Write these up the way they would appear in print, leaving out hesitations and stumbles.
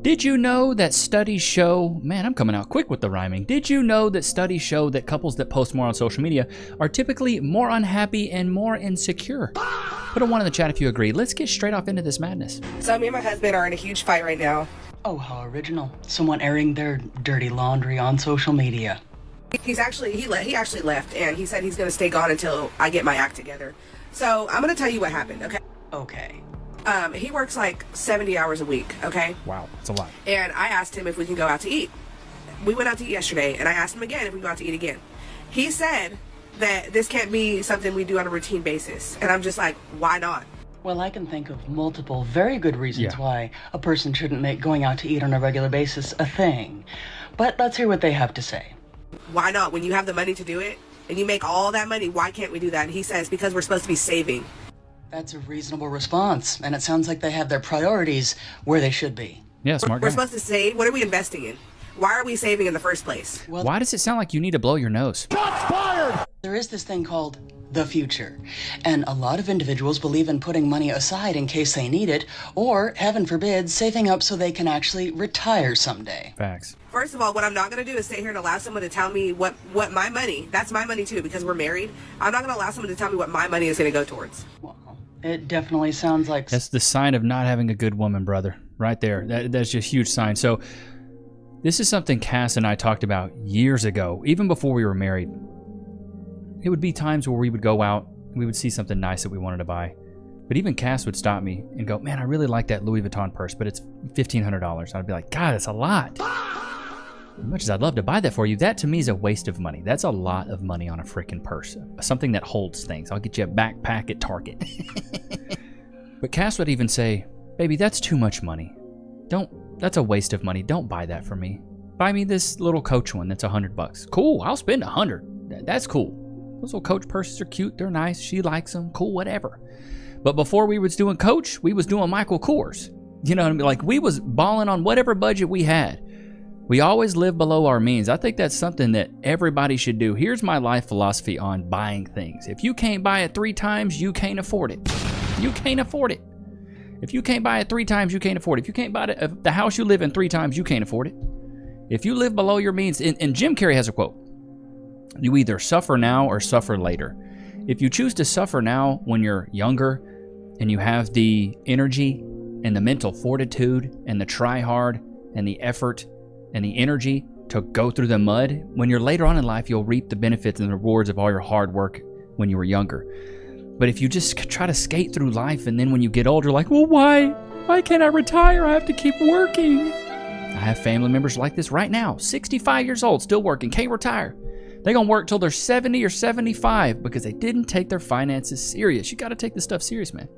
Did you know that studies show, man, I'm coming out quick with the rhyming. Did you know that studies show that couples that post more on social media are typically more unhappy and more insecure? Put a 1 in the chat if you agree. Let's get straight off into this madness. So me and my husband are in a huge fight right now. Oh, how original. Someone airing their dirty laundry on social media. He actually left, and he said he's going to stay gone until I get my act together. So I'm going to tell you what happened, okay? Okay. He works like 70 hours a week, okay? Wow, that's a lot. And I asked him if we can go out to eat. We went out to eat yesterday, and I asked him again if we can go out to eat again. He said that this can't be something we do on a routine basis. And I'm just like, why not? Well, I can think of multiple very good reasons why a person shouldn't make going out to eat on a regular basis a thing. But let's hear what they have to say. Why not? When you have the money to do it, and you make all that money, why can't we do that? And he says, because we're supposed to be saving. That's a reasonable response, and it sounds like they have their priorities where they should be. Yeah, smart guy. We're supposed to save. What are we investing in? Why are we saving in the first place? Well, why does it sound like you need to blow your nose? Shots fired! There is this thing called the future, and a lot of individuals believe in putting money aside in case they need it, or, heaven forbid, saving up so they can actually retire someday. Facts. First of all, what I'm not going to do is sit here and allow someone to tell me what my money, that's my money too, because we're married. I'm not going to allow someone to tell me what my money is going to go towards. Well, it definitely sounds like... That's the sign of not having a good woman, brother. Right there. That's just a huge sign. So this is something Cass and I talked about years ago, even before we were married. It would be times where we would go out, we would see something nice that we wanted to buy. But even Cass would stop me and go, man, I really like that Louis Vuitton purse, but it's $1,500. I'd be like, God, that's a lot. As much as I'd love to buy that for you, that to me is a waste of money. That's a lot of money on a freaking purse. Something that holds things. I'll get you a backpack at Target. But Cass would even say, baby, that's too much money. That's a waste of money. Don't buy that for me. Buy me this little Coach one that's $100. Cool, I'll spend $100. That's cool. Those little Coach purses are cute. They're nice. She likes them. Cool, whatever. But before we was doing Coach, we was doing Michael Kors. You know what I mean? Like, we was balling on whatever budget we had. We always live below our means. I think that's something that everybody should do. Here's my life philosophy on buying things. If you can't buy it 3 times, you can't afford it. You can't afford it. If you can't buy it 3 times, you can't afford it. If you can't buy it, if the house you live in 3 times, you can't afford it. If you live below your means, and Jim Carrey has a quote, you either suffer now or suffer later. If you choose to suffer now when you're younger and you have the energy and the mental fortitude and the try hard and the effort and the energy to go through the mud, when you're later on in life, you'll reap the benefits and the rewards of all your hard work when you were younger. But if you just try to skate through life and then when you get older, like, well, why? Why can't I retire? I have to keep working. I have family members like this right now, 65 years old, still working, can't retire. They're going to work till they're 70 or 75 because they didn't take their finances serious. You got to take this stuff serious, man.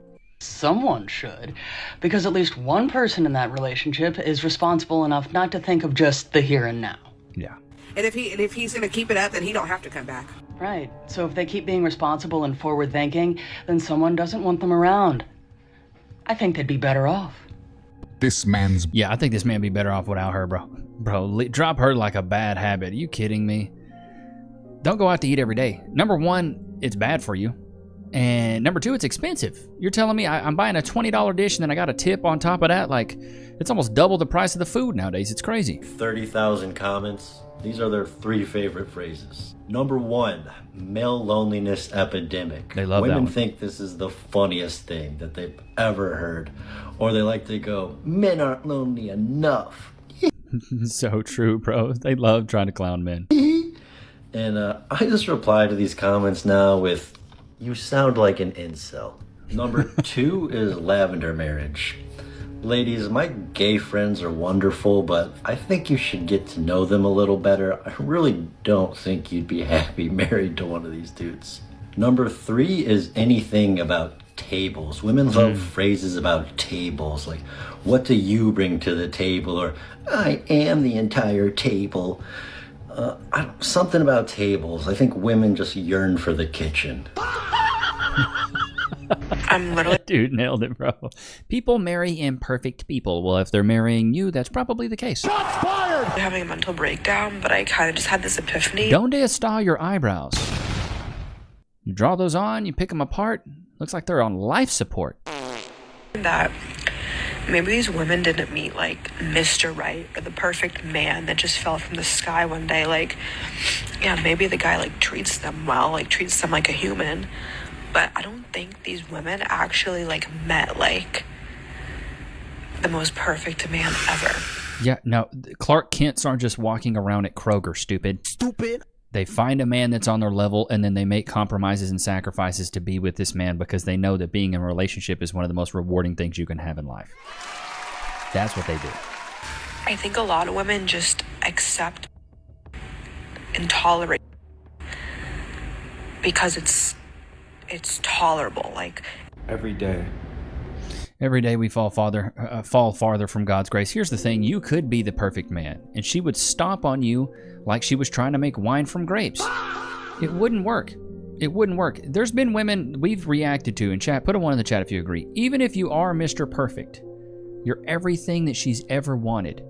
Someone should, because at least one person in that relationship is responsible enough not to think of just the here and now. Yeah. And if he's going to keep it up, then he don't have to come back. Right. So if they keep being responsible and forward thinking, then someone doesn't want them around. I think they'd be better off. Yeah, I think this man would be better off without her, bro. Bro, drop her like a bad habit. Are you kidding me? Don't go out to eat every day. Number 1, it's bad for you. And number 2, it's expensive. You're telling me I'm buying a $20 dish and then I got a tip on top of that? Like, it's almost double the price of the food nowadays. It's crazy. 30,000 comments. These are their 3 favorite phrases. Number 1, male loneliness epidemic. They love that Women one. think this is the funniest thing that they've ever heard. Or they like to go, men aren't lonely enough. So true, bro. They love trying to clown men. And I just reply to these comments now with, you sound like an incel. Number 2 is lavender marriage. Ladies, my gay friends are wonderful, but I think you should get to know them a little better. I really don't think you'd be happy married to one of these dudes. Number 3 is anything about tables. Women love phrases about tables, like, what do you bring to the table? Or, I am the entire table. Something about tables. I think women just yearn for the kitchen. I'm literally... Dude, nailed it, bro. People marry imperfect people. Well, if they're marrying you, that's probably the case. Shots fired! having a mental breakdown, but I kind of just had this epiphany. Donde style your eyebrows? You draw those on, you pick them apart. Looks like they're on life support. That Maybe these women didn't meet like Mr. Right or the perfect man that just fell from the sky one day. Like, yeah, maybe the guy like treats them well, like treats them like a human. But I don't think these women actually like met like the most perfect man ever. Yeah, no, Clark Kents aren't just walking around at Kroger, stupid. They find a man that's on their level, and then they make compromises and sacrifices to be with this man because they know that being in a relationship is one of the most rewarding things you can have in life. That's what they do. I think a lot of women just accept and tolerate because it's tolerable. Like every day we fall farther from God's grace. Here's the thing: you could be the perfect man, and she would stomp on you like she was trying to make wine from grapes. It wouldn't work. It wouldn't work. There's been women we've reacted to in chat. Put a 1 in the chat if you agree. Even if you are Mr. Perfect, you're everything that she's ever wanted,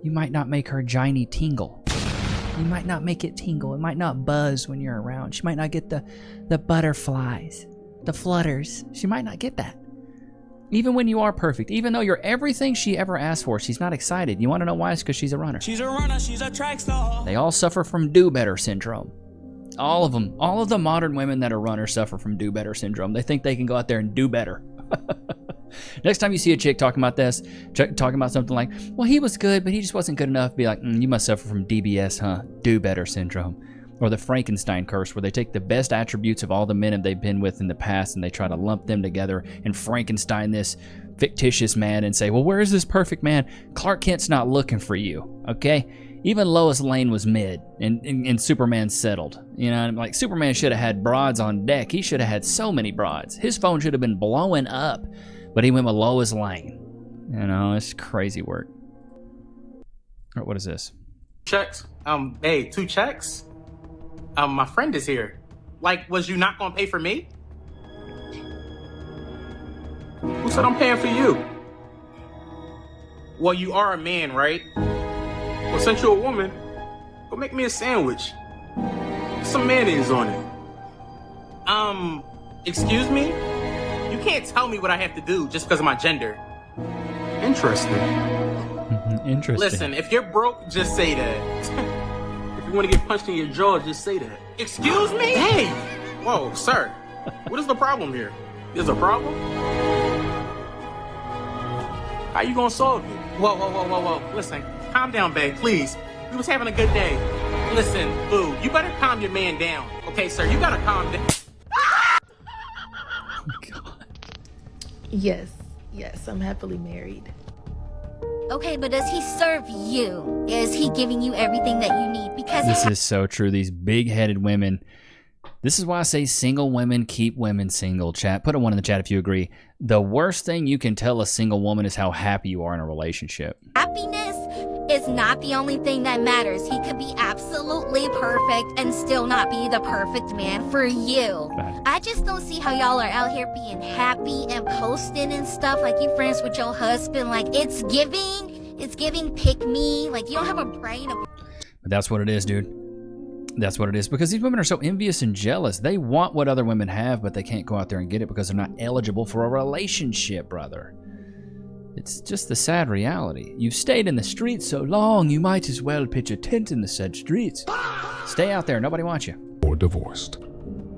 you might not make her giny tingle. You might not make it tingle. It might not buzz when you're around. She might not get the butterflies, the flutters. She might not get that. Even when you are perfect, even though you're everything she ever asked for, she's not excited. You want to know why? It's because she's a runner. She's a runner, she's a track star. They all suffer from do-better syndrome. All of them. All of the modern women that are runners suffer from do-better syndrome. They think they can go out there and do better. Next time you see a chick talking about this, talking about something like, well, he was good, but he just wasn't good enough, be like, you must suffer from DBS, huh? Do-better syndrome. Or the Frankenstein curse, where they take the best attributes of all the men they've been with in the past and they try to lump them together and Frankenstein this fictitious man and say, well, where is this perfect man? Clark Kent's not looking for you, okay? Even Lois Lane was mid and Superman settled. You know, like Superman should have had broads on deck. He should have had so many broads. His phone should have been blowing up, but he went with Lois Lane. You know, it's crazy work. All right, what is this? Checks. Hey, 2 checks? My friend is here. Like, was you not gonna pay for me? Who said I'm paying for you? Well, you are a man, right? Well, since you're a woman, go make me a sandwich. Put some mayonnaise on it. Excuse me? You can't tell me what I have to do just because of my gender. Interesting. Interesting. Listen, if you're broke, just say that. If you want to get punched in your jaw, just say that. Excuse me? Hey! Whoa, sir. What is the problem here? There's a problem? How you gonna solve it? Whoa. Listen, calm down, babe, please. We was having a good day. Listen, boo, you better calm your man down. Okay, sir, you gotta calm down. Oh, God. Yes, I'm happily married. Okay, but does he serve you? Is he giving you everything that you need? Because this is so true. These big-headed women. This is why I say single women keep women single. Chat. Put a 1 in the chat if you agree. The worst thing you can tell a single woman is how happy you are in a relationship. happiness is not the only thing that matters. He could be absolutely perfect and still not be the perfect man for you. I just don't see how y'all are out here being happy and posting and stuff like you friends with your husband. Like it's giving pick me. Like you don't have a brain. But that's what it is, dude. That's what it is. Because these women are so envious and jealous. They want what other women have, but they can't go out there and get it because they're not eligible for a relationship, brother. It's just the sad reality. You've stayed in the streets so long, you might as well pitch a tent in the said streets. Stay out there. Nobody wants you. Or divorced.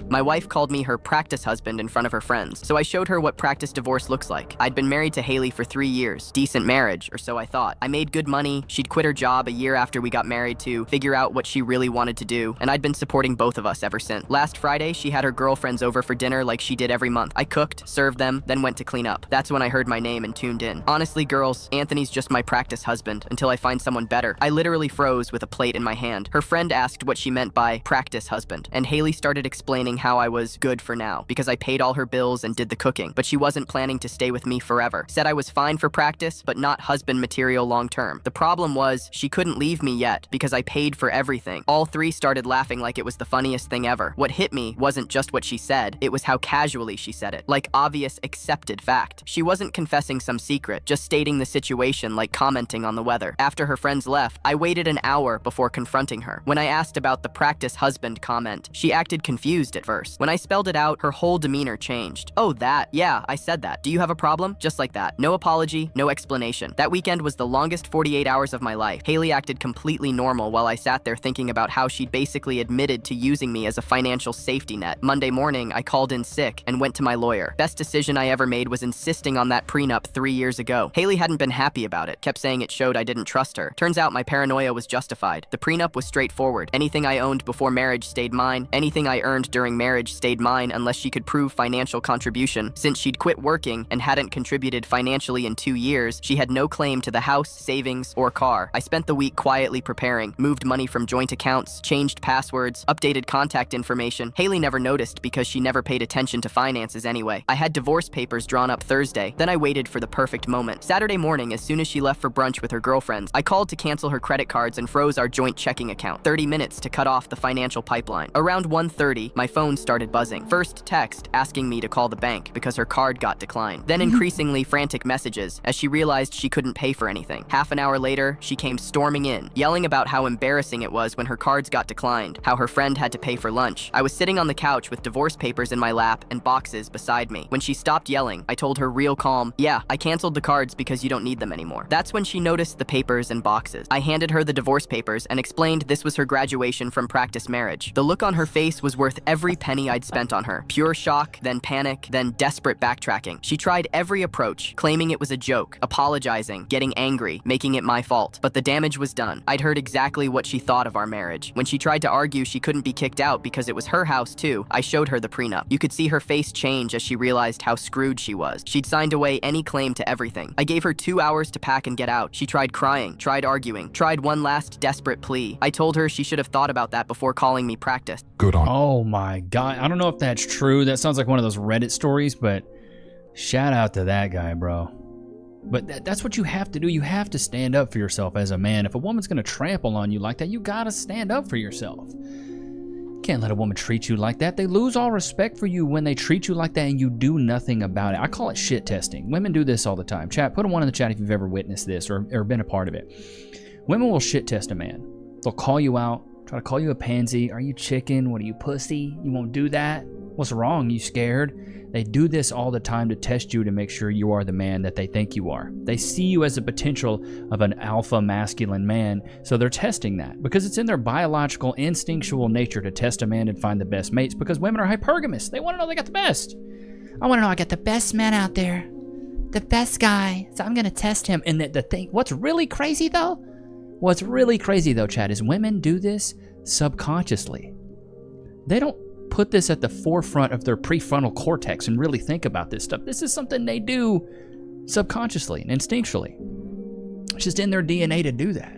My wife called me her practice husband in front of her friends, so I showed her what practice divorce looks like. I'd been married to Haley for 3 years. Decent marriage, or so I thought. I made good money. She'd quit her job a year after we got married to figure out what she really wanted to do, and I'd been supporting both of us ever since. Last Friday, she had her girlfriends over for dinner like she did every month. I cooked, served them, then went to clean up. That's when I heard my name and tuned in. Honestly, girls, Anthony's just my practice husband until I find someone better. I literally froze with a plate in my hand. Her friend asked what she meant by practice husband, and Haley started explaining how I was good for now because I paid all her bills and did the cooking, but she wasn't planning to stay with me forever. Said I was fine for practice, but not husband material long term. The problem was she couldn't leave me yet because I paid for everything. All three started laughing like it was the funniest thing ever. What hit me wasn't just what she said, it was how casually she said it, like obvious accepted fact. She wasn't confessing some secret, just stating the situation like commenting on the weather. After her friends left, I waited an hour before confronting her. When I asked about the practice husband comment, she acted confused at first. first. When I spelled it out, her whole demeanor changed. Oh, that. Yeah, I said that. Do you have a problem? Just like that. No apology, no explanation. That weekend was the longest 48 hours of my life. Haley acted completely normal while I sat there thinking about how she'd basically admitted to using me as a financial safety net. Monday morning, I called in sick and went to my lawyer. Best decision I ever made was insisting on that prenup 3 years ago. Haley hadn't been happy about it, kept saying it showed I didn't trust her. Turns out my paranoia was justified. The prenup was straightforward. Anything I owned before marriage stayed mine. Anything I earned during marriage stayed mine unless she could prove financial contribution. Since she'd quit working and hadn't contributed financially in 2 years, she had no claim to the house, savings, or car. I spent the week quietly preparing, moved money from joint accounts, changed passwords, updated contact information. Haley never noticed because she never paid attention to finances anyway. I had divorce papers drawn up Thursday, then I waited for the perfect moment. Saturday morning, as soon as she left for brunch with her girlfriends, I called to cancel her credit cards and froze our joint checking account. 30 minutes to cut off the financial pipeline. Around 1:30, my phone started buzzing. First text asking me to call the bank because her card got declined. Then increasingly frantic messages as she realized she couldn't pay for anything. Half an hour later, she came storming in, yelling about how embarrassing it was when her cards got declined, how her friend had to pay for lunch. I was sitting on the couch with divorce papers in my lap and boxes beside me. When she stopped yelling, I told her real calm, "Yeah, I canceled the cards because you don't need them anymore." That's when she noticed the papers and boxes. I handed her the divorce papers and explained this was her graduation from practice marriage. The look on her face was worth every penny I'd spent on her. Pure shock, then panic, then desperate backtracking. She tried every approach, claiming it was a joke, apologizing, getting angry, making it my fault. But the damage was done. I'd heard exactly what she thought of our marriage. When she tried to argue she couldn't be kicked out because it was her house too, I showed her the prenup. You could see her face change as she realized how screwed she was. She'd signed away any claim to everything. I gave her 2 hours to pack and get out. She tried crying, tried arguing, tried one last desperate plea. I told her she should have thought about that before calling me practice. Good on. Oh my God. I don't know if that's true. That sounds like one of those Reddit stories, but shout out to that guy, bro. But that's what you have to do. You have to stand up for yourself as a man. If a woman's going to trample on you like that, you got to stand up for yourself. You can't let a woman treat you like that. They lose all respect for you when they treat you like that and you do nothing about it. I call it shit testing. Women do this all the time. Chat, put a 1 in the chat if you've ever witnessed this or been a part of it. Women will shit test a man. They'll call you out, try to call you a pansy. Are you chicken? What are you, pussy? You won't do that? What's wrong? You scared? They do this all the time to test you to make sure you are the man that they think you are. They see you as a potential of an alpha masculine man, so they're testing that because it's in their biological, instinctual nature to test a man and find the best mates because women are hypergamous. They want to know they got the best. I want to know I got the best man out there, the best guy, so I'm going to test him. And the thing, what's really crazy though, Chad, is women do this subconsciously. They don't put this at the forefront of their prefrontal cortex and really think about this stuff. This is something they do subconsciously and instinctually. It's just in their DNA to do that.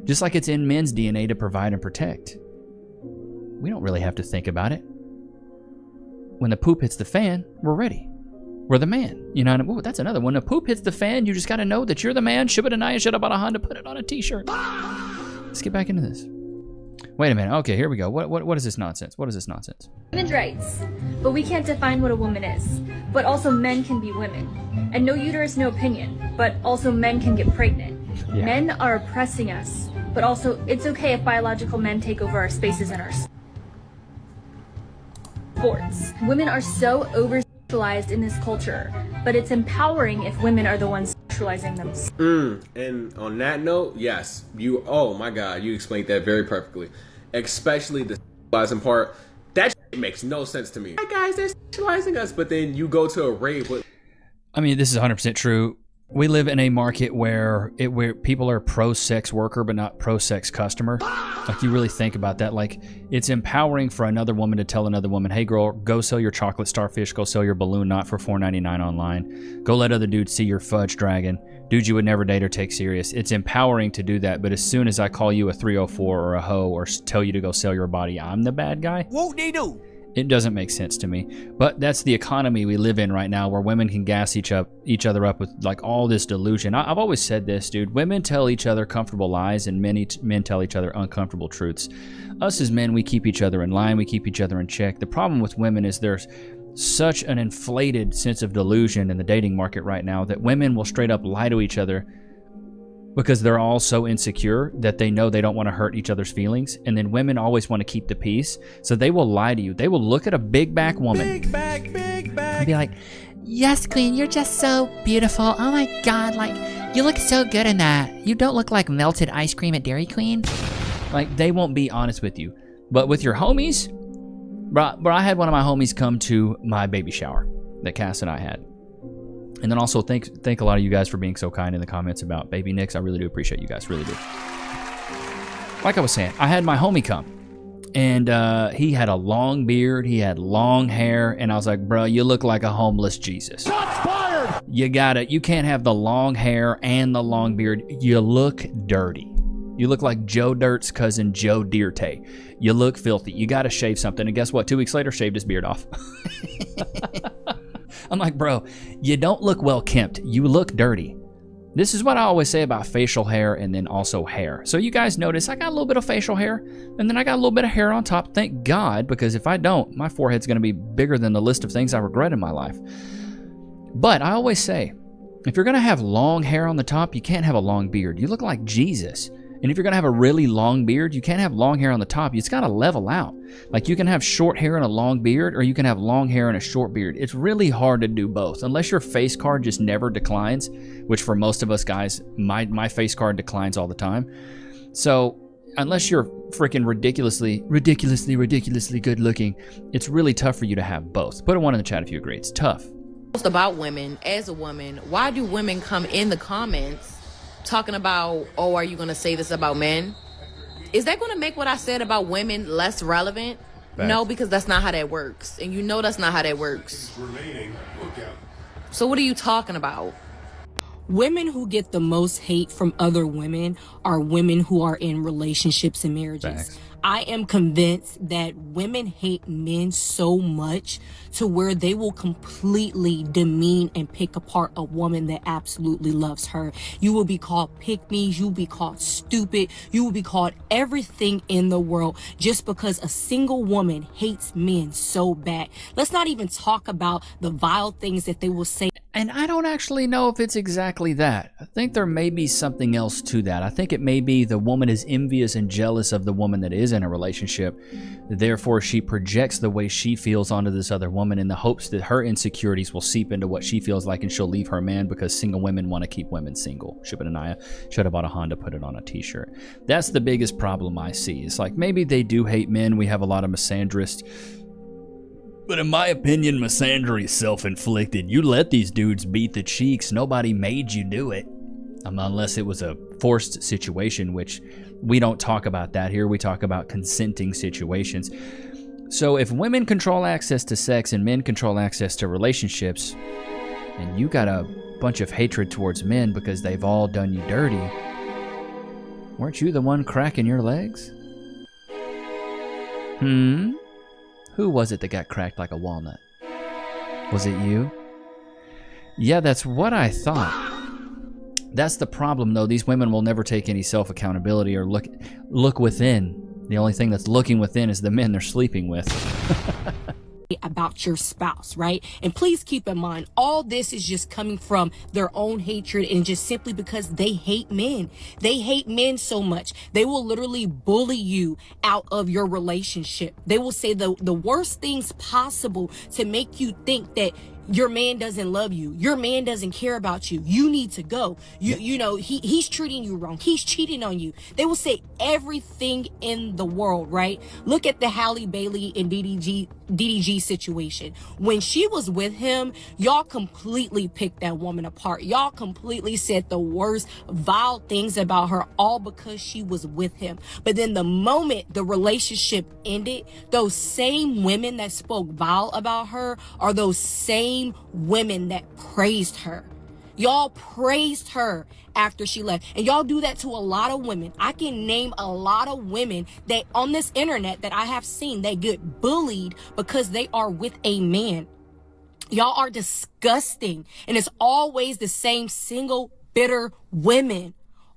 Just like it's in men's DNA to provide and protect. We don't really have to think about it. When the poop hits the fan, we're ready. We're the man. You know what I mean? Ooh, that's another one. When the poop hits the fan, you just got to know that you're the man. Shibba should have bought a Honda, put it on a t-shirt. Let's get back into this. Wait a minute. Okay, here we go. What is this nonsense? What is this nonsense? Women's rights, but we can't define what a woman is. But also men can be women. And no uterus, no opinion. But also men can get pregnant. Yeah. Men are oppressing us. But also, it's okay if biological men take over our spaces and our sports. Women are so over-sexualized in this culture, but it's empowering if women are the ones sexualizing them. And on that note, yes, oh my God, you explained that very perfectly. Especially the sexualizing part. That shit makes no sense to me. Hi guys, they're sexualizing us, but then you go to a rave with... I mean, this is 100% true. We live in a market where people are pro-sex worker but not pro-sex customer. Like, you really think about that. Like, it's empowering for another woman to tell another woman, hey girl, go sell your chocolate starfish, go sell your balloon knot for $4.99 online. Go let other dudes see your fudge dragon. Dudes you would never date or take serious. It's empowering to do that, but as soon as I call you a 304 or a hoe or tell you to go sell your body, I'm the bad guy. Won't they do? It doesn't make sense to me. But that's the economy we live in right now, where women can gas each other up with like all this delusion. I've always said this, dude. Women tell each other comfortable lies, and men tell each other uncomfortable truths. Us as men, we keep each other in line. We keep each other in check. The problem with women is there's such an inflated sense of delusion in the dating market right now that women will straight up lie to each other because they're all so insecure that they know they don't want to hurt each other's feelings. And then women always want to keep the peace, so they will lie to you. They will look at a big back woman and be like, yes, queen, you're just so beautiful. Oh my God, like, you look so good in that. You don't look like melted ice cream at Dairy Queen. Like, they won't be honest with you. But with your homies, bro, I had one of my homies come to my baby shower that Cass and I had. And then also thank a lot of you guys for being so kind in the comments about Baby Nichs. I really do appreciate you guys, really do. Like I was saying, I had my homie come, and he had a long beard, he had long hair, and I was like, bro, you look like a homeless Jesus. Shots fired! You can't have the long hair and the long beard. You look dirty. You look like Joe Dirt's cousin, Joe Dirte. You look filthy. You gotta shave something. And guess what? 2 weeks later, shaved his beard off. I'm like, bro, you don't look well kempt. You look dirty. This is what I always say about facial hair and then also hair. So you guys notice I got a little bit of facial hair, and then I got a little bit of hair on top. Thank God, because if I don't, my forehead's gonna be bigger than the list of things I regret in my life. But I always say, if you're gonna have long hair on the top, you can't have a long beard. You look like Jesus. And if you're gonna have a really long beard, you can't have long hair on the top. It's gotta level out. Like, you can have short hair and a long beard, or you can have long hair and a short beard. It's really hard to do both, unless your face card just never declines, which for most of us guys, my face card declines all the time. So unless you're freaking ridiculously good looking, it's really tough for you to have both. Put a 1 in the chat if you agree. It's tough. About women, as a woman, why do women come in the comments talking about, oh, are you going to say this about men? Is that going to make what I said about women less relevant? Facts. No, because that's not how that works. And you know that's not how that works. So what are you talking about? Women who get the most hate from other women are women who are in relationships and marriages. Facts. I am convinced that women hate men so much to where they will completely demean and pick apart a woman that absolutely loves her. You will be called pick-me's, you will be called stupid, you will be called everything in the world just because a single woman hates men so bad. Let's not even talk about the vile things that they will say. And I don't actually know if it's exactly that. I think there may be something else to that. I think it may be the woman is envious and jealous of the woman that is in a relationship. Therefore, she projects the way she feels onto this other woman in the hopes that her insecurities will seep into what she feels like and she'll leave her man because single women want to keep women single. Shibbanaya should have bought a Honda, put it on a t-shirt. That's the biggest problem I see. It's like maybe they do hate men. We have a lot of misandrists. But in my opinion, misandry is self-inflicted. You let these dudes beat the cheeks. Nobody made you do it. Unless it was a forced situation, which we don't talk about that here. We talk about consenting situations. So if women control access to sex and men control access to relationships, and you got a bunch of hatred towards men because they've all done you dirty, weren't you the one cracking your legs? Who was it that got cracked like a walnut? Was it you? Yeah, that's what I thought. That's the problem, though. These women will never take any self-accountability or look within. The only thing that's looking within is the men they're sleeping with. About your spouse, right? And please keep in mind, all this is just coming from their own hatred and just simply because they hate men. They hate men so much. They will literally bully you out of your relationship. They will say the worst things possible to make you think that your man doesn't love you. Your man doesn't care about you. You need to go. You know, he's treating you wrong. He's cheating on you. They will say everything in the world, right? Look at the Halle Bailey and DDG situation. When she was with him, y'all completely picked that woman apart. Y'all completely said the worst vile things about her, all because she was with him. But then the moment the relationship ended, those same women that spoke vile about her are those same women that praised her. Y'all praised her after she left. And y'all do that to a lot of women. I can name a lot of women that on this internet that I have seen, they get bullied because they are with a man. Y'all are disgusting. And it's always the same single bitter women.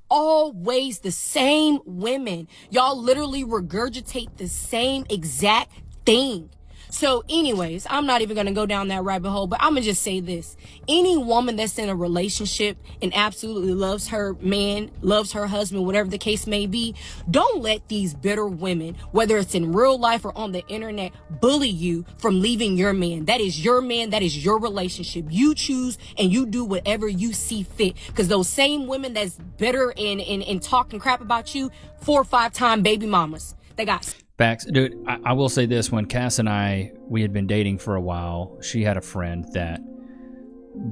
Always the same women. Y'all literally regurgitate the same exact thing. So anyways, I'm not even going to go down that rabbit hole, but I'm going to just say this. Any woman that's in a relationship and absolutely loves her man, loves her husband, whatever the case may be, don't let these bitter women, whether it's in real life or on the internet, bully you from leaving your man. That is your man. That is your relationship. You choose and you do whatever you see fit. Because those same women that's bitter and talking crap about you, 4 or 5 time baby mamas. They got... Facts. Dude, I will say this. When Cass and we had been dating for a while, she had a friend that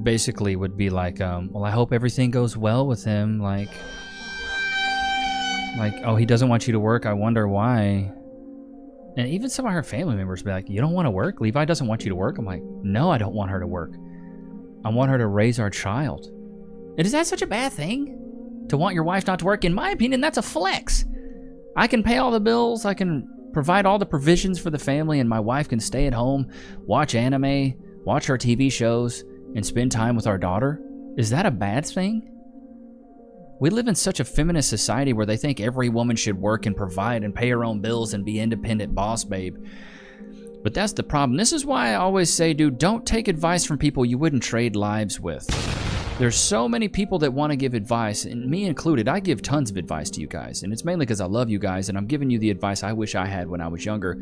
basically would be like, well, I hope everything goes well with him. Like, oh, he doesn't want you to work. I wonder why. And even some of her family members be like, you don't want to work? Levi doesn't want you to work? I'm like, no, I don't want her to work. I want her to raise our child. And is that such a bad thing? To want your wife not to work? In my opinion, that's a flex. I can pay all the bills. I can provide all the provisions for the family, and my wife can stay at home, watch anime, watch her TV shows, and spend time with our daughter. Is that a bad thing? We live in such a feminist society where they think every woman should work and provide and pay her own bills and be independent boss babe. But that's the problem. This is why I always say, dude, don't take advice from people you wouldn't trade lives with. There's so many people that want to give advice, and me included. I give tons of advice to you guys, and it's mainly because I love you guys, and I'm giving you the advice I wish I had when I was younger.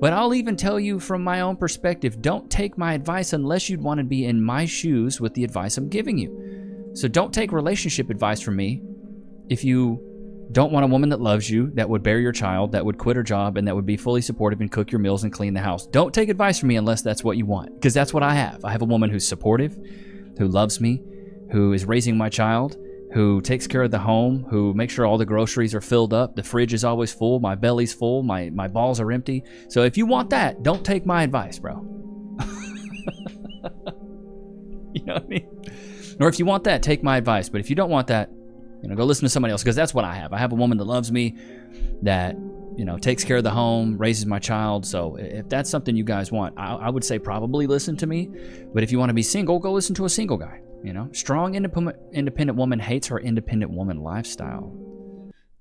But I'll even tell you from my own perspective, don't take my advice unless you'd want to be in my shoes with the advice I'm giving you. So don't take relationship advice from me if you don't want a woman that loves you, that would bear your child, that would quit her job, and that would be fully supportive and cook your meals and clean the house. Don't take advice from me unless that's what you want, because that's what I have. I have a woman who's supportive, who loves me, who is raising my child, who takes care of the home, who makes sure all the groceries are filled up, the fridge is always full, my belly's full, my balls are empty. So if you want that, don't take my advice, bro. You know what I mean? Or if you want that, take my advice. But if you don't want that, go listen to somebody else, because that's what I have. I have a woman that loves me, that, takes care of the home, raises my child. So if that's something you guys want, I would say probably listen to me. But if you want to be single, go listen to a single guy. Strong, independent woman hates her independent woman lifestyle.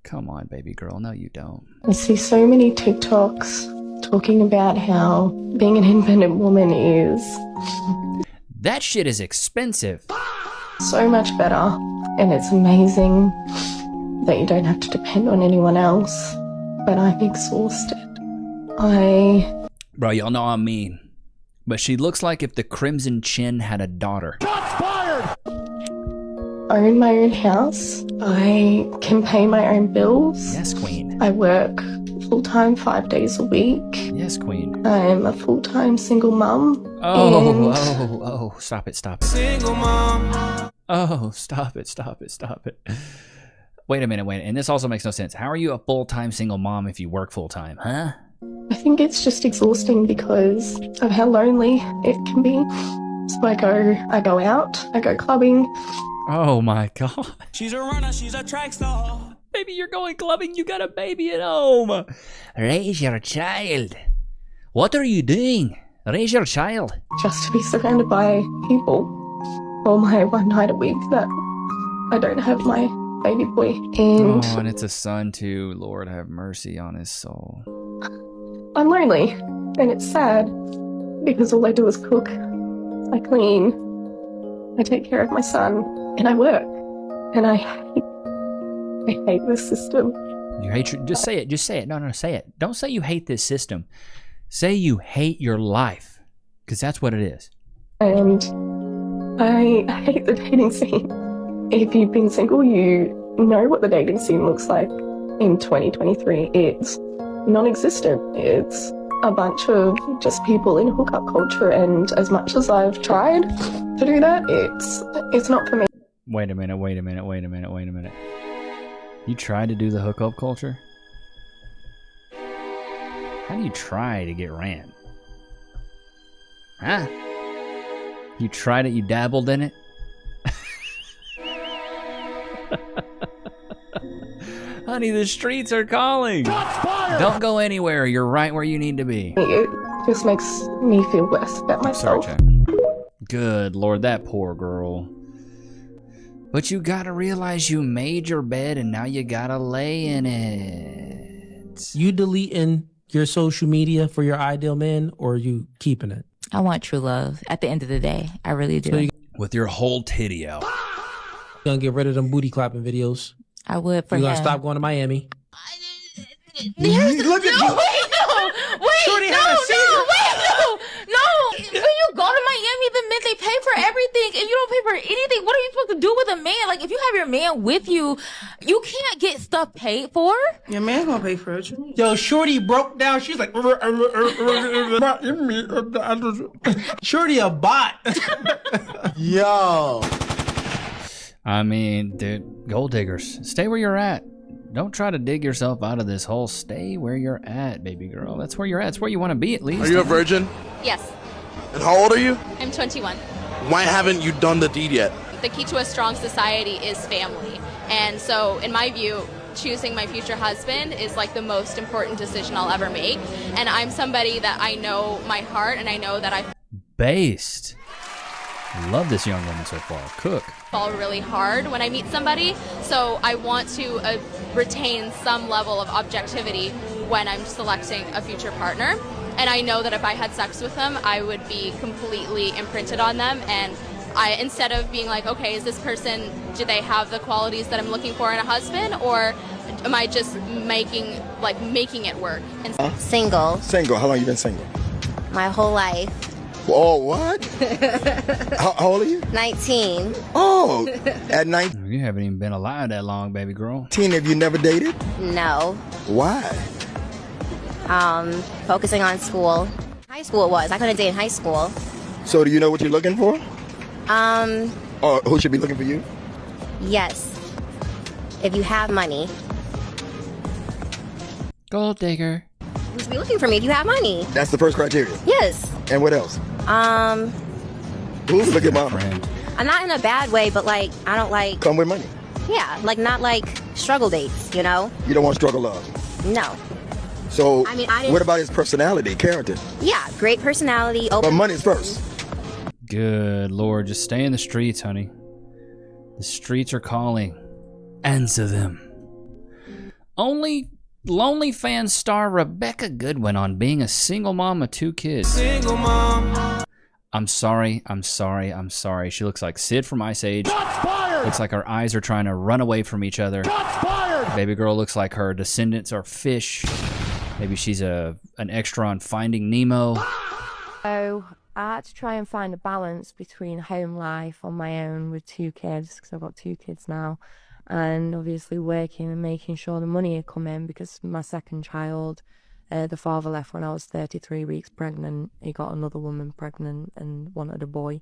Come on, baby girl. No, you don't. I see so many TikToks talking about how being an independent woman is... That shit is expensive. So much better. And it's amazing that you don't have to depend on anyone else. But I'm exhausted. Bro, y'all know I'm mean. But she looks like if the Crimson Chin had a daughter. I own my own house. I can pay my own bills. Yes, queen. I work full-time 5 days a week. Yes, queen. I'm a full-time single mum. Oh, stop it. Single mom. Oh, stop it. Wait a minute. And this also makes no sense. How are you a full-time single mom if you work full-time, huh? I think it's just exhausting because of how lonely it can be. So I go out, I go clubbing. Oh my God. She's a runner, she's a track star. Baby, you're going clubbing, you got a baby at home. Raise your child. What are you doing? Raise your child. Just to be surrounded by people for my one night a week that I don't have my baby boy. And it's a son too. Lord have mercy on his soul. I'm lonely, and it's sad because all I do is cook, I clean, I take care of my son, and I work. And I hate this system. You hate just say it. No, say it. Don't say you hate this system. Say you hate your life, because that's what it is. And I hate the dating scene. If you've been single, you know what the dating scene looks like in 2023. It's non-existent. It's a bunch of just people in hookup culture, and as much as I've tried to do that, it's not for me. Wait a minute. You tried to do the hookup culture? How do you try to get ran? Huh? You tried it, you dabbled in it? Honey, the streets are calling. Don't go anywhere. You're right where you need to be. It just makes me feel worse about myself. Sorry, good Lord, that poor girl. But you gotta realize you made your bed and now you gotta lay in it. You deleting your social media for your ideal man, or are you keeping it? I want true love at the end of the day. I really do. So you With your whole titty out. gonna get rid of them booty clapping videos. I would for You him. gonna stop going to Miami. Look at you. Wait, no. Wait, Shorty no, had a no, seizure. wait, no. No. When you go to Miami, the men, they pay for everything and you don't pay for anything. What are you supposed to do with a man? Like, if you have your man with you, you can't get stuff paid for. Your man gonna pay for it. Yo, Shorty broke down. She's like, Shorty a bot. Yo. I mean, dude, gold diggers, stay where you're at. Don't try to dig yourself out of this hole. Stay where you're at, baby girl. That's where you're at. It's where you want to be, at least. Are you a virgin? Yes, And how old are you? I'm 21. Why haven't you done the deed yet? The key to a strong society is family. And so, in my view, choosing my future husband is like the most important decision I'll ever make. And I'm somebody that I know my heart and I know that I Based. Love this young woman so far. Cook. fall really hard when I meet somebody. So I want to retain some level of objectivity when I'm selecting a future partner. And I know that if I had sex with them, I would be completely imprinted on them. And instead of being like, okay, is this person, do they have the qualities that I'm looking for in a husband? Or am I just making it work? Single. Single. How long you been single? My whole life. Oh, what? how old are you? 19. Oh, at 19. You haven't even been alive that long, baby girl. Have you never dated? No. Why? Focusing on school. High school it was. I couldn't date in high school. So do you know what you're looking for? Or who should be looking for you? Yes. If you have money. Gold digger. You should be looking for me if you have money. That's the first criteria. Yes. And what else? Who's looking at my friend? I'm not in a bad way, but like, I don't like. Come with money. Yeah, like not like struggle dates, you know? You don't want struggle love. No. So I mean, I didn't- what about his personality, character? Yeah, great personality. But money's first. Good Lord, just stay in the streets, honey. The streets are calling. Answer them. Only Lonely fan star Rebecca Goodwin on being a single mom of 2 kids. Single mom. I'm sorry. She looks like Sid from Ice Age. Looks like her eyes are trying to run away from each other. Baby girl looks like her descendants are fish. Maybe she's an extra on Finding Nemo. So I had to try and find a balance between home life on my own with 2 kids, because I've got 2 kids now, and obviously working and making sure the money had come in, because my second child, the father left when I was 33 weeks pregnant. He got another woman pregnant and wanted a boy.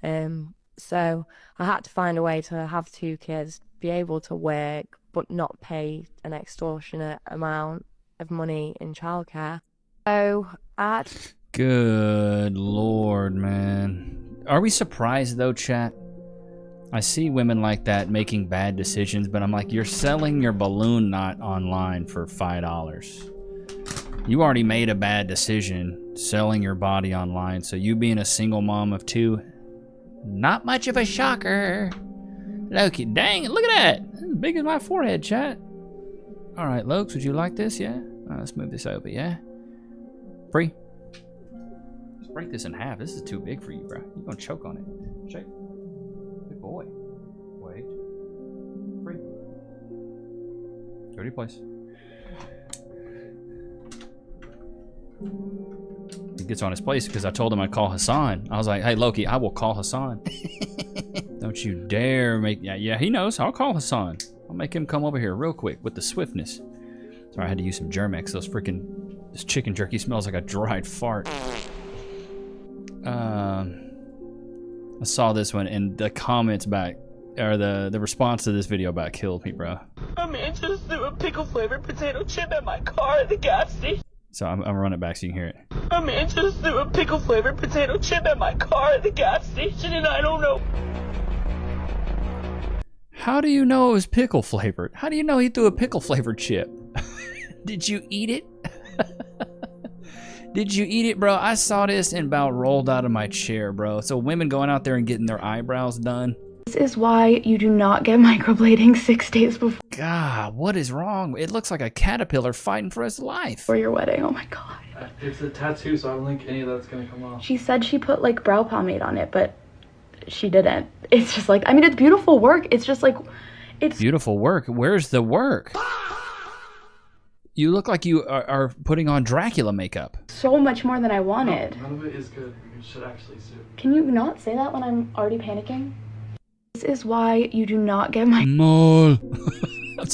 So I had to find a way to have 2 kids, be able to work, but not pay an extortionate amount of money in childcare. So I had to... Good Lord, man. Are we surprised though, chat? I see women like that making bad decisions, but I'm like, you're selling your balloon knot online for $5. You already made a bad decision selling your body online, so you being a single mom of 2, not much of a shocker. Loki, dang, look at that. It's as big as my forehead, chat. All right, Lokes, would you like this? Yeah? Let's move this over, yeah? Free. Let's break this in half. This is too big for you, bro. You're gonna choke on it. Shake. Good boy. Wait. Free. Go to your place. He gets on his place because I told him I'd call Hassan. I was like, hey, Loki, I will call Hassan. Don't you dare make... Yeah, he knows. I'll call Hassan. I'll make him come over here real quick with the swiftness. Sorry, I had to use some Germex. This chicken jerky smells like a dried fart. I saw this one, and the comments back, or the response to this video about killed me, bro. A man just threw a pickle flavored potato chip at my car at the gas station. So I'm gonna run it back so you can hear it. A man just threw a pickle flavored potato chip at my car at the gas station, and I don't know. How do you know it was pickle flavored? How do you know he threw a pickle flavored chip? Did you eat it? Did you eat it, bro? I saw this and about rolled out of my chair, bro. So women going out there and getting their eyebrows done. This is why you do not get microblading 6 days before. God, what is wrong? It looks like a caterpillar fighting for his life. For your wedding, oh my god. It's a tattoo, so I don't think any of that's gonna come off. She said she put like brow pomade on it, but she didn't. It's just like, I mean, it's beautiful work. It's just like, it's beautiful work. Where's the work? You look like you are putting on Dracula makeup. So much more than I wanted. None of it is good. You should actually sue. Can you not say that when I'm already panicking? This is why you do not get my mole.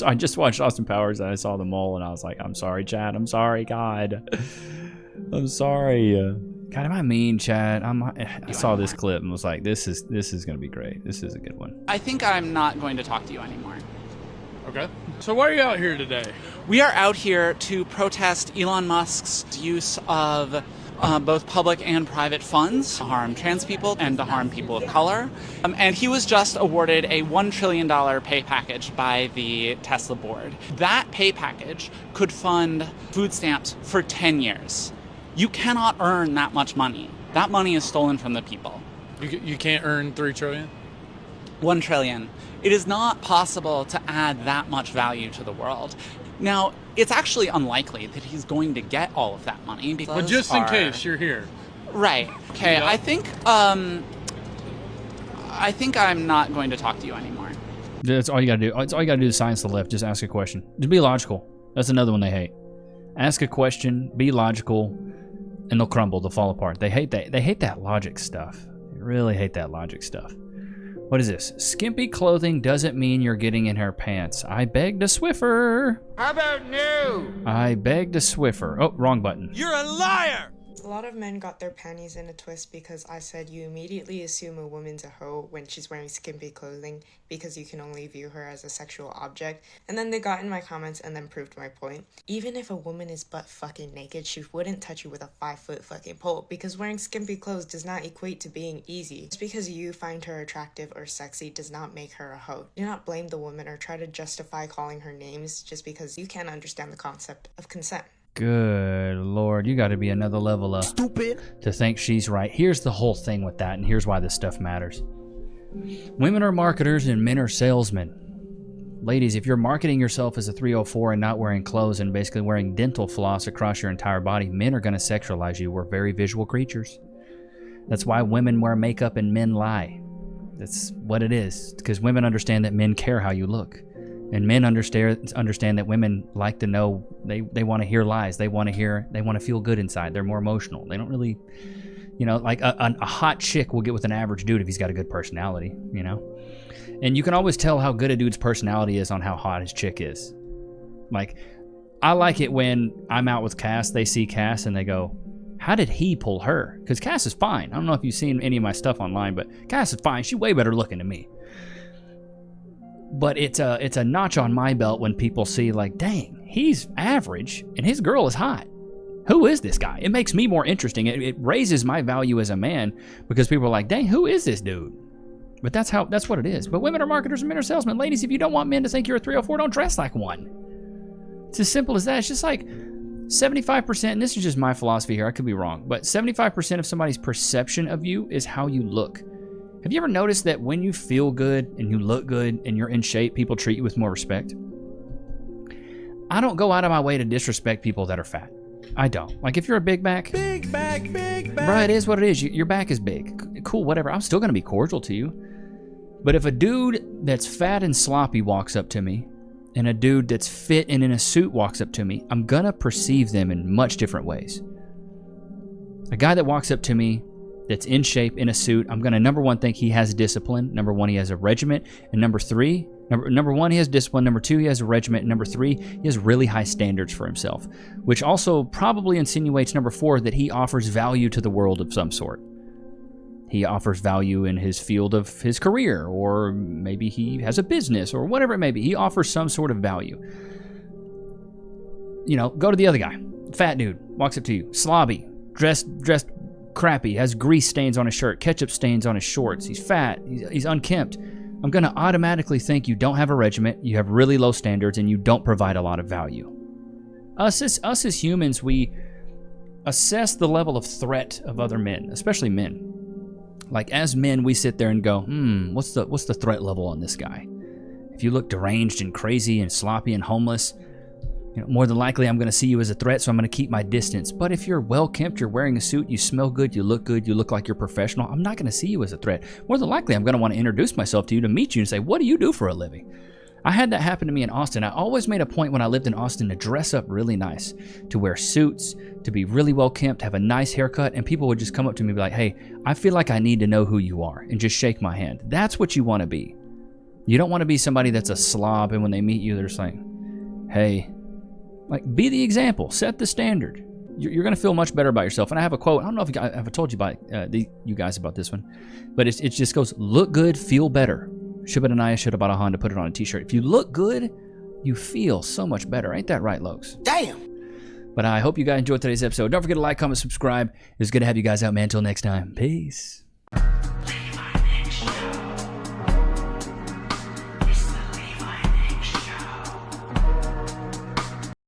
I just watched Austin Powers and I saw the mole and I was like, I'm sorry, Chad. I'm sorry, God. I'm sorry. God, am I mean, Chad? I saw this clip and was like, this is gonna be great. This is a good one. I think I'm not going to talk to you anymore. Okay. So why are you out here today? We are out here to protest Elon Musk's use of both public and private funds to harm trans people and to harm people of color. And he was just awarded a $1 trillion pay package by the Tesla board. That pay package could fund food stamps for 10 years. You cannot earn that much money. That money is stolen from the people. You can't earn $3 trillion? $1 trillion. It is not possible to add that much value to the world. Now, it's actually unlikely that he's going to get all of that money because but just in case you're here. Right. Okay, yeah. I think I'm not going to talk to you anymore. That's all you gotta do. That's all you gotta do to silence the left. Just ask a question. Just be logical. That's another one they hate. Ask a question, be logical, and they'll crumble, they'll fall apart. They hate that. They hate that logic stuff. They really hate that logic stuff. What is this? Skimpy clothing doesn't mean you're getting in her pants. I beg to Swiffer. How about no? I beg to Swiffer. Oh, wrong button. You're a liar! A lot of men got their panties in a twist because I said you immediately assume a woman's a hoe when she's wearing skimpy clothing because you can only view her as a sexual object. And then they got in my comments and then proved my point. Even if a woman is butt fucking naked, she wouldn't touch you with a 5-foot fucking pole because wearing skimpy clothes does not equate to being easy. Just because you find her attractive or sexy does not make her a hoe. Do not blame the woman or try to justify calling her names just because you can't understand the concept of consent. Good Lord, you got to be another level of stupid to think she's right. Here's the whole thing with that, and here's why this stuff matters. Women are marketers and men are salesmen. Ladies, if you're marketing yourself as a 304 and not wearing clothes and basically wearing dental floss across your entire body, men are going to sexualize you. We're very visual creatures. That's why women wear makeup and men lie. That's what it is, because women understand that men care how you look. And men understand that women like to know, they want to hear lies. They want to feel good inside. They're more emotional. They don't really, like a hot chick will get with an average dude if he's got a good personality, And you can always tell how good a dude's personality is on how hot his chick is. Like, I like it when I'm out with Cass, they see Cass and they go, how did he pull her? Because Cass is fine. I don't know if you've seen any of my stuff online, but Cass is fine. She's way better looking than me. But it's a notch on my belt when people see like, dang, he's average and his girl is hot. Who is this guy? It makes me more interesting. It raises my value as a man because people are like, dang, who is this dude? But that's what it is. But women are marketers and men are salesmen. Ladies, if you don't want men to think you're a 304, don't dress like one. It's as simple as that. It's just like 75%, and this is just my philosophy here, I could be wrong, but 75% of somebody's perception of you is how you look. Have you ever noticed that when you feel good and you look good and you're in shape, people treat you with more respect? I don't go out of my way to disrespect people that are fat. I don't. Like if you're a big back. Big back. Bro, it is what it is. Your back is big. Cool, whatever. I'm still going to be cordial to you. But if a dude that's fat and sloppy walks up to me and a dude that's fit and in a suit walks up to me, I'm going to perceive them in much different ways. A guy that walks up to me that's in shape, in a suit, I'm going to, number one, think he has discipline. Number one, he has a regiment. And number three, number one, he has discipline. Number two, he has a regiment. And number three, he has really high standards for himself, which also probably insinuates, number four, that he offers value to the world of some sort. He offers value in his field of his career, or maybe he has a business, or whatever it may be. He offers some sort of value. Go to the other guy. Fat dude, walks up to you, slobby, dressed crappy, has grease stains on his shirt, ketchup stains on his shorts, he's fat, he's unkempt. I'm going to automatically think you don't have a regiment, you have really low standards, and you don't provide a lot of value. Us as humans, we assess the level of threat of other men, especially men. Like as men, we sit there and go, what's the threat level on this guy? If you look deranged and crazy and sloppy and homeless, more than likely I'm going to see you as a threat, so I'm going to keep my distance. But if you're well kempt, you're wearing a suit, you smell good, you look like you're professional, I'm not going to see you as a threat. More than likely I'm going to want to introduce myself to you, to meet you and say, what do you do for a living? I had that happen to me in Austin. I always made a point when I lived in Austin to dress up really nice, to wear suits, to be really well kempt, have a nice haircut, and people would just come up to me and be like, hey, I feel like I need to know who you are, and just shake my hand. That's what you want to be. You don't want to be somebody that's a slob, and when they meet you, they're just like, hey, like, be the example, set the standard. You're going to feel much better about yourself. And I have a quote. I don't know if I've told you about you guys about this one, but it just goes, look good, feel better. Shibananaya should have bought a Honda, put it on a t-shirt. If you look good, you feel so much better. Ain't that right, Lokes? Damn. But I hope you guys enjoyed today's episode. Don't forget to like, comment, subscribe. It was good to have you guys out, man. Until next time. Peace. Levi Nichs.